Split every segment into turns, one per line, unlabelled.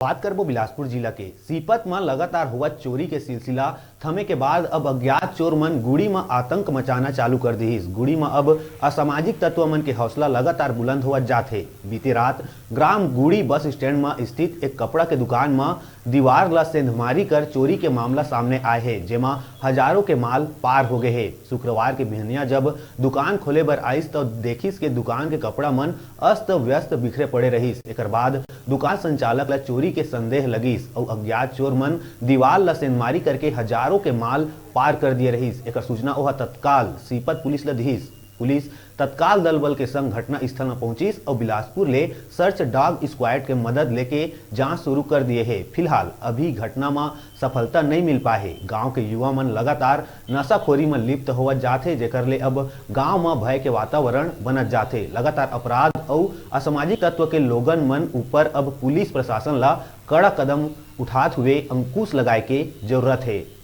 बात करबो बिलासपुर जिला के सीपत में लगातार हुआ चोरी के सिलसिला थमे के बाद अब अज्ञात चोर मन गुड़ी में आतंक मचाना चालू कर दी। गुड़ी में अब असामाजिक तत्व मन के हौसला लगातार बुलंद हुआ जाते। बीती रात ग्राम गुड़ी बस स्टैंड में स्थित एक कपड़ा के दुकान में दीवार ला सेंधमारी कर चोरी के मामला सामने आए है, जेमा हजारों के माल पार हो गए है। शुक्रवार के बिहनिया जब दुकान खोले बर आइस तो देखिस के दुकान के कपड़ा मन अस्त व्यस्त बिखरे पड़े रहीस। एकर बाद दुकान संचालक ला चोरी के संदेह लगिस और अज्ञात चोर मन दीवार ला सेंधमारी करके हजारों के माल पार कर दिए रहीस। एकर सूचना ओहा तत्काल सीपत पुलिस ला दिहिस। पुलिस तत्काल दल बल के संग घटना स्थल में पहुंचिस और बिलासपुर ले सर्च डॉग स्क्वाड के मदद लेके जांच शुरू कर दिए है। फिलहाल अभी घटना में सफलता नहीं मिल पाए। गांव के युवा मन लगातार नशाखोरी में लिप्त होवत जाते, जेकर ले अब गांव में भय के वातावरण बनत जाते। लगातार अपराध और असामाजिक तत्व के लोगन मन ऊपर अब पुलिस प्रशासन ला कड़ा कदम उठात हुए अंकुश लगाए के जरूरत है।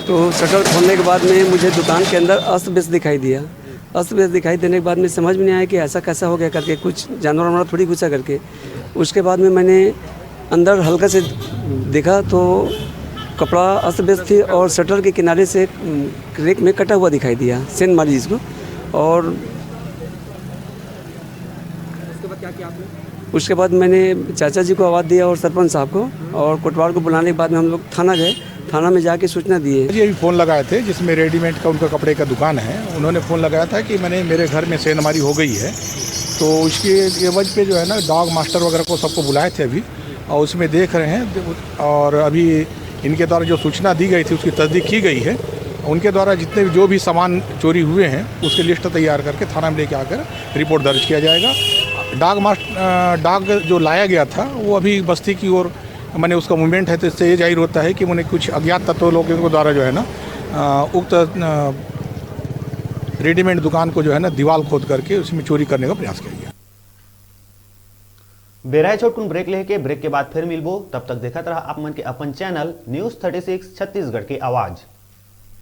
तो शटर खोलने के बाद में मुझे दुकान के अंदर अस्त व्यस्त दिखाई दिया। अस्त व्यस्त दिखाई देने के बाद में समझ में नहीं आया कि ऐसा कैसा हो गया करके, कुछ जानवर वानवर थोड़ी घुसा करके। उसके बाद में मैंने अंदर हल्का से देखा तो कपड़ा अस्त व्यस्त थी और शटर के किनारे से क्रेक में कटा हुआ दिखाई दिया, सेंध मारी जिसको। और उसके बाद क्या किया आपने? उसके बाद मैंने चाचा जी को आवाज़ दिया और सरपंच साहब को, और कोटवार को बुलाने के बाद में हम लोग थाना गए। थाना में जाके सूचना दिए।
ये भी फ़ोन लगाए थे जिसमें रेडीमेड का उनका कपड़े का दुकान है। उन्होंने फ़ोन लगाया था कि मेरे घर में सेंधमारी हो गई है। तो उसकी एवज पे जो है ना डॉग मास्टर वगैरह को सबको बुलाए थे अभी, और उसमें देख रहे हैं। और अभी इनके द्वारा जो सूचना दी गई थी उसकी तस्दीक की गई है। उनके द्वारा जितने जो भी सामान चोरी हुए हैं उसकी लिस्ट तैयार करके थाना में लेके आकर रिपोर्ट दर्ज किया जाएगा। डॉग जो लाया गया था वो अभी बस्ती की ओर मैंने उसका मूवमेंट है, तो इससे ये जाहिर होता है कि मैंने कुछ अज्ञात तत्व लोगों के द्वारा जो है ना उक्त रेडीमेड दुकान को जो है ना दीवार खोद करके उसमें चोरी करने का प्रयास किया गया।
बेराय छोटकुन ब्रेक लेके ब्रेक के बाद फिर मिलबो। तब तक देखत रहा आप मन के अपन चैनल न्यूज़ 36 छत्तीसगढ़ की आवाज।